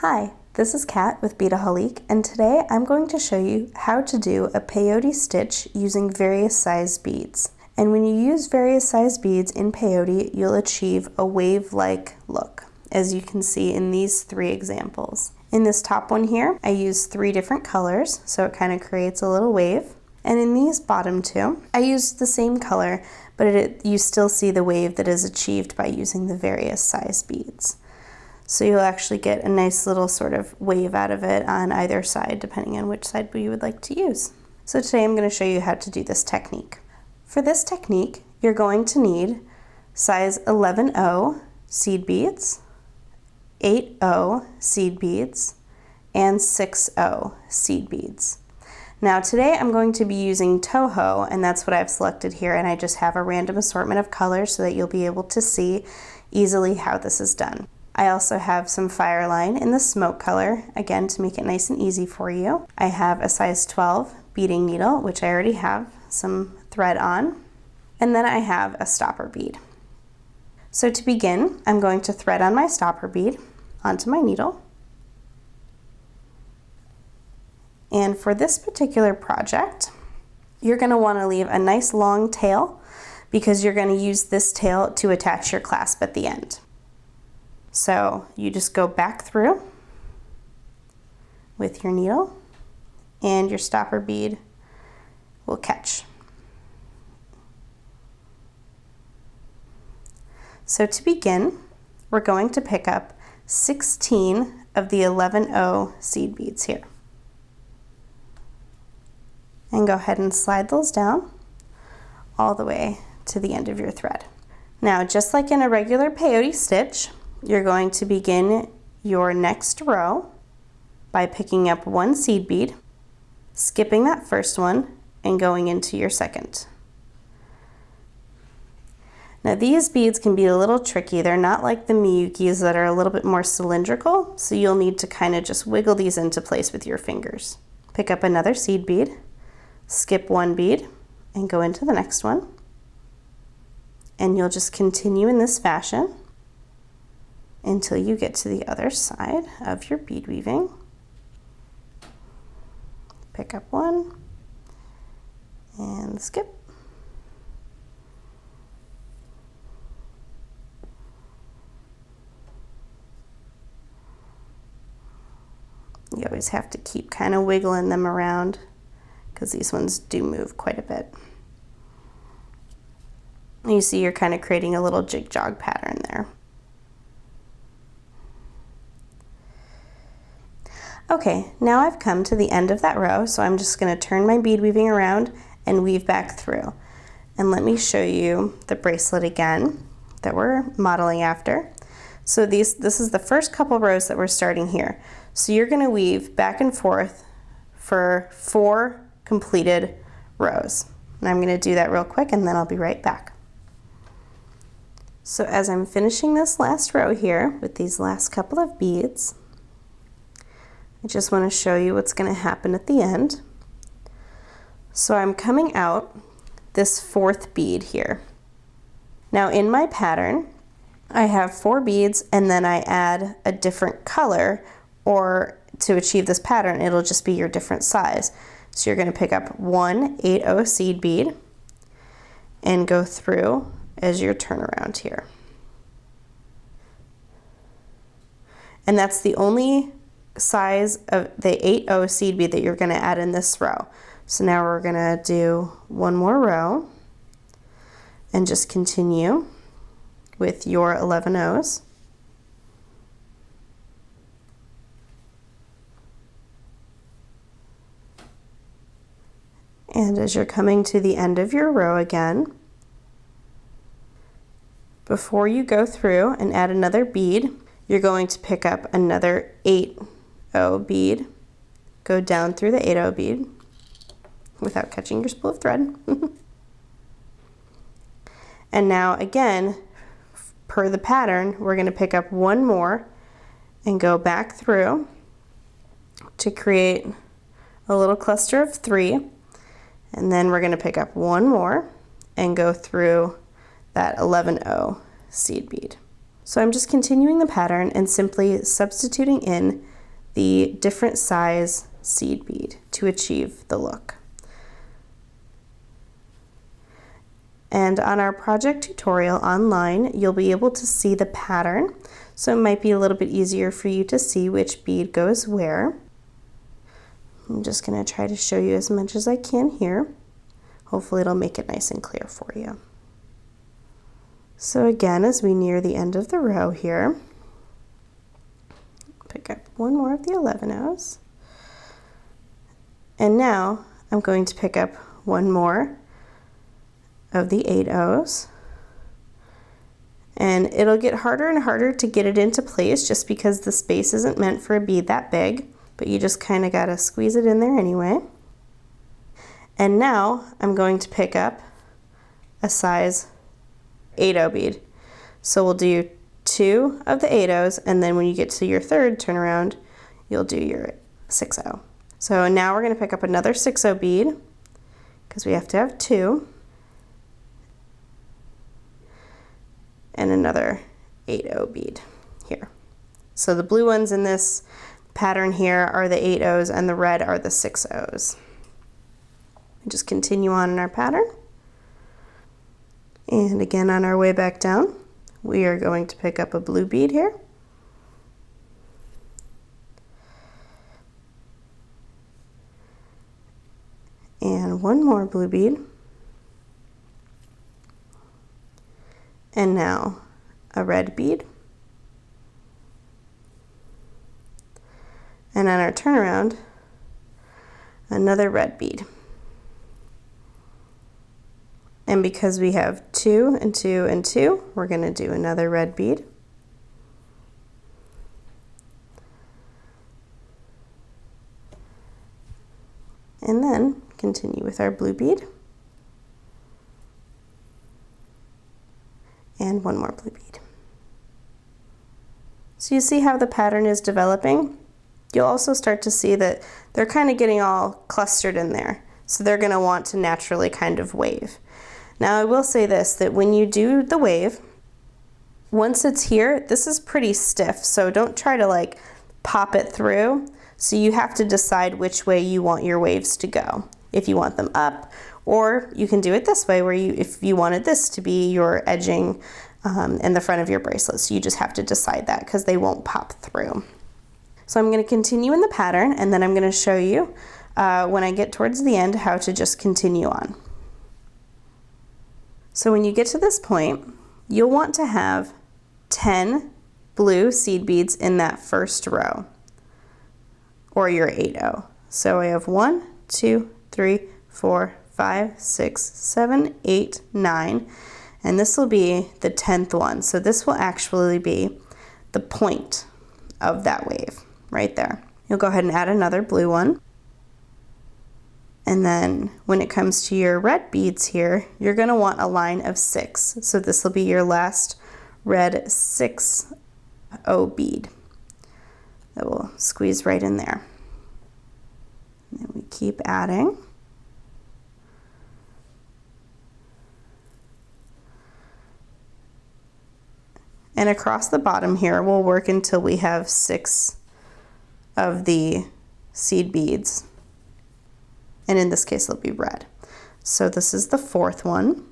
Hi, this is Kat with Beadaholique, and today I'm going to show you how to do a peyote stitch using various size beads. And when you use various size beads in peyote, you'll achieve a wave-like look, as you can see in these three examples. In this top one here, I used 3 different colors, so it kind of creates a little wave. And in these bottom two, I used the same color, but you still see the wave that is achieved by using the various size beads. So you'll actually get a nice little sort of wave out of it on either side, depending on which side you would like to use. So today I'm going to show you how to do this technique. For this technique, you're going to need size 11-0 seed beads, 8-0 seed beads, and 6-0 seed beads. Now today I'm going to be using Toho, and that's what I've selected here, and I just have a random assortment of colors so that you'll be able to see easily how this is done. I also have some FireLine in the smoke color, again to make it nice and easy for you. I have a size 12 beading needle, which I already have some thread on, and then I have a stopper bead. So to begin, I'm going to thread on my stopper bead onto my needle. And for this particular project, you're going to want to leave a nice long tail because you're going to use this tail to attach your clasp at the end. So you just go back through with your needle and your stopper bead will catch. So to begin, we're going to pick up 16 of the 11-0 seed beads here. And go ahead and slide those down all the way to the end of your thread. Now, just like in a regular peyote stitch, you're going to begin your next row by picking up 1 seed bead, skipping that first one, and going into your second. Now these beads can be a little tricky. They're not like the Miyukis that are a little bit more cylindrical, so you'll need to kind of just wiggle these into place with your fingers. Pick up another seed bead, skip 1 bead, and go into the next one. And you'll just continue in this fashion until you get to the other side of your bead weaving. Pick up 1 and skip. You always have to keep kind of wiggling them around because these ones do move quite a bit. And you see you're kind of creating a little jig-jog pattern there. Okay, now I've come to the end of that row, so I'm just going to turn my bead weaving around and weave back through. And let me show you the bracelet again that we're modeling after. So this is the first couple rows that we're starting here. So you're going to weave back and forth for 4 completed rows. And I'm going to do that real quick and then I'll be right back. So as I'm finishing this last row here with these last couple of beads, I just want to show you what's going to happen at the end. So I'm coming out this 4th bead here. Now in my pattern, I have 4 beads and then I add a different color, or to achieve this pattern, it'll just be your different size. So you're going to pick up 1 8-0 seed bead and go through as your turnaround here. And that's the only size of the 8-0 seed bead that you're going to add in this row. So now we're going to do 1 more row and just continue with your 11-0s. And as you're coming to the end of your row again, before you go through and add another bead, you're going to pick up another 8-0 bead, go down through the 8-0 bead without catching your spool of thread. And now again, per the pattern, we're going to pick up 1 more and go back through to create a little cluster of 3. And then we're going to pick up 1 more and go through that 11-0 seed bead. So I'm just continuing the pattern and simply substituting in the different size seed bead to achieve the look. And on our project tutorial online, you'll be able to see the pattern, so it might be a little bit easier for you to see which bead goes where. I'm just going to try to show you as much as I can here. Hopefully it'll make it nice and clear for you. So again, as we near the end of the row here, pick up one more of the 11-ohs. And now I'm going to pick up one more of the 8-ohs. And it'll get harder and harder to get it into place just because the space isn't meant for a bead that big, but you just kind of gotta squeeze it in there anyway. And now I'm going to pick up a size 8-oh bead. So we'll do 2 of the 8-ohs, and then when you get to your third turnaround, you'll do your 6-oh. So now we're going to pick up another 6-oh bead because we have to have 2, and another 8-oh bead here. So the blue ones in this pattern here are the 8-ohs, and the red are the 6-ohs. Just continue on in our pattern. And again, on our way back down, we are going to pick up a blue bead here. And one more blue bead. And now a red bead. And on our turnaround, another red bead. And because we have 2 and 2 and 2, we're going to do another red bead. And then continue with our blue bead. And one more blue bead. So you see how the pattern is developing? You'll also start to see that they're kind of getting all clustered in there. So they're going to want to naturally kind of wave. Now I will say this, that when you do the wave, once it's here, this is pretty stiff, so don't try to like pop it through. So you have to decide which way you want your waves to go. If you want them up, or you can do it this way where if you wanted this to be your edging in the front of your bracelet. So you just have to decide that because they won't pop through. So I'm going to continue in the pattern, and then I'm going to show you when I get towards the end how to just continue on. So when you get to this point, you'll want to have 10 blue seed beads in that first row, or your 8-oh. So I have 1, 2, 3, 4, 5, 6, 7, 8, 9, and this will be the 10th one. So this will actually be the point of that wave right there. You'll go ahead and add another blue one. And then when it comes to your red beads here, you're going to want a line of 6. So this will be your last red 6-oh bead that will squeeze right in there. And we keep adding. And across the bottom here, we'll work until we have 6 of the seed beads. And in this case, it'll be red. So this is the 4th one.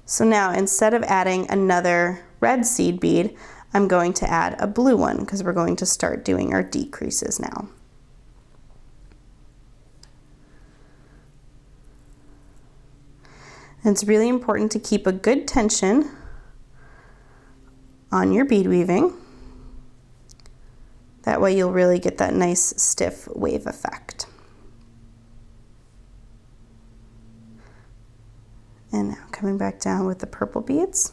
So now, instead of adding another red seed bead, I'm going to add a blue one because we're going to start doing our decreases now. And it's really important to keep a good tension on your bead weaving. That way you'll really get that nice stiff wave effect. And now coming back down with the purple beads.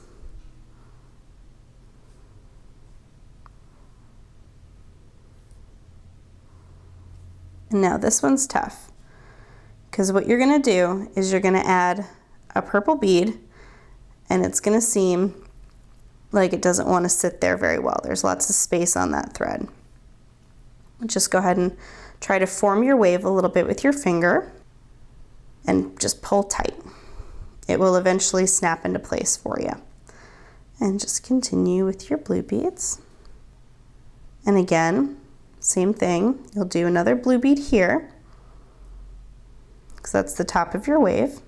And now this one's tough, because what you're going to do is you're going to add a purple bead, and it's going to seem like it doesn't want to sit there very well. There's lots of space on that thread. Just go ahead and try to form your wave a little bit with your finger and just pull tight. it will eventually snap into place for you. And just continue with your blue beads. And again, same thing, you'll do another blue bead here, because that's the top of your wave,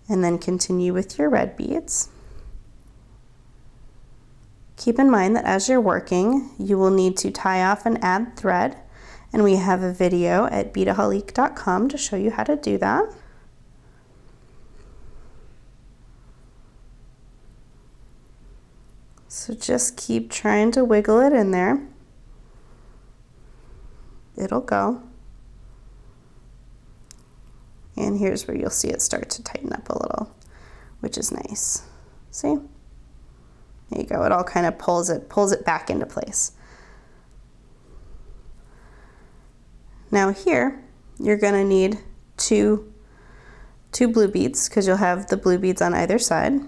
and then continue with your red beads. Keep in mind that as you're working, you will need to tie off and add thread, and we have a video at Beadaholique.com to show you how to do that. So just keep trying to wiggle it in there. It'll go. And here's where you'll see it start to tighten up a little, which is nice. See? There you go. It all kind of pulls it back into place. Now here, you're going to need two blue beads, because you'll have the blue beads on either side.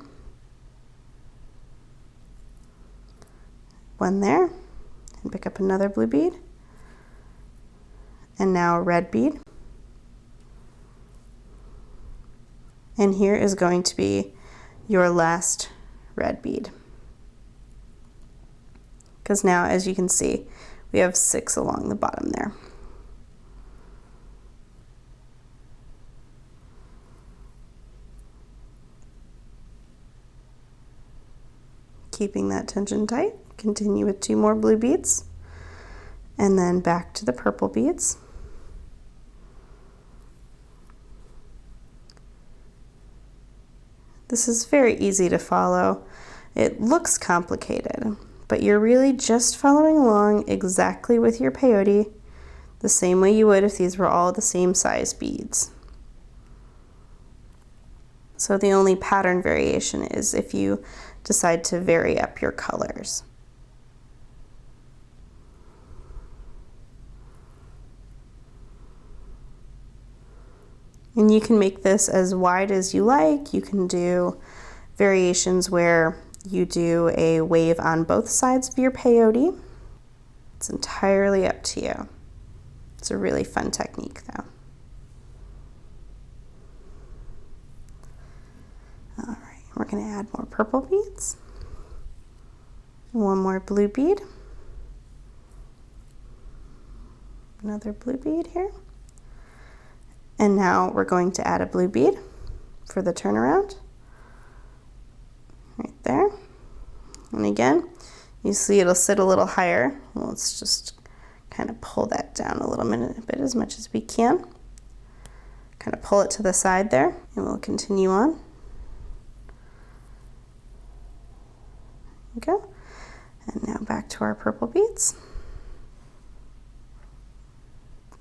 One there, and pick up another blue bead, and now a red bead. And here is going to be your last red bead, because now, as you can see, we have 6 along the bottom there. Keeping that tension tight, continue with 2 more blue beads, and then back to the purple beads. This is very easy to follow. It looks complicated, but you're really just following along exactly with your peyote, the same way you would if these were all the same size beads. So the only pattern variation is if you decide to vary up your colors. And you can make this as wide as you like. You can do variations where you do a wave on both sides of your peyote. It's entirely up to you. It's a really fun technique though. All right, we're going to add more purple beads. 1 more blue bead. Another blue bead here. And now we're going to add a blue bead for the turnaround. Right there. And again, you see it'll sit a little higher. Well, let's just kind of pull that down a bit as much as we can. Kind of pull it to the side there, and we'll continue on. There we go. And now back to our purple beads.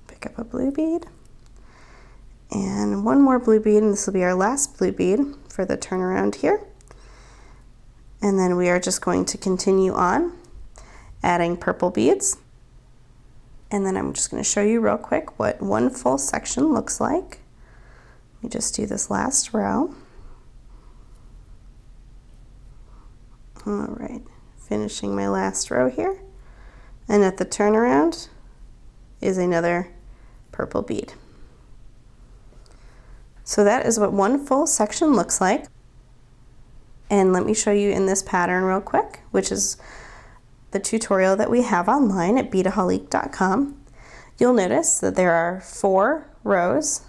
Pick up a blue bead. And 1 more blue bead, and this will be our last blue bead for the turnaround here. And then we are just going to continue on adding purple beads. And then I'm just going to show you real quick what 1 full section looks like. Let me just do this last row. All right, finishing my last row here. And at the turnaround is another purple bead. So that is what 1 full section looks like. And let me show you in this pattern real quick, which is the tutorial that we have online at Beadaholique.com. You'll notice that there are 4 rows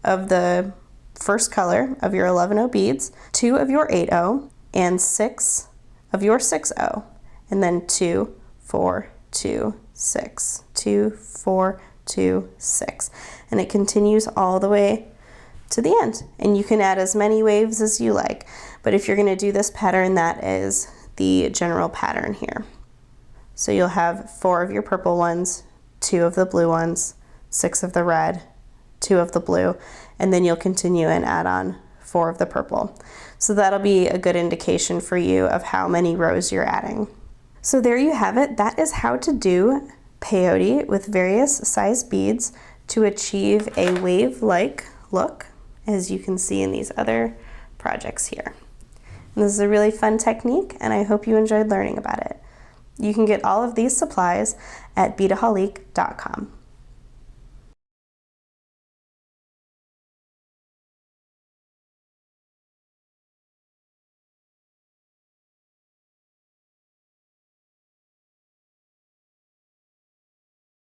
of the first color of your 11-0 beads, 2 of your 8-0, and 6 of your 6-0, and then 2, 4, 2, 6, 2, 4, 2, 6, and it continues all the way to the end. And you can add as many waves as you like, but if you're going to do this pattern, that is the general pattern here. So you'll have 4 of your purple ones, 2 of the blue ones, 6 of the red, 2 of the blue, and then you'll continue and add on 4 of the purple. So that'll be a good indication for you of how many rows you're adding. So there you have it. That is how to do peyote with various size beads to achieve a wave-like look, as you can see in these other projects here. And this is a really fun technique, and I hope you enjoyed learning about it. You can get all of these supplies at Beadaholique.com.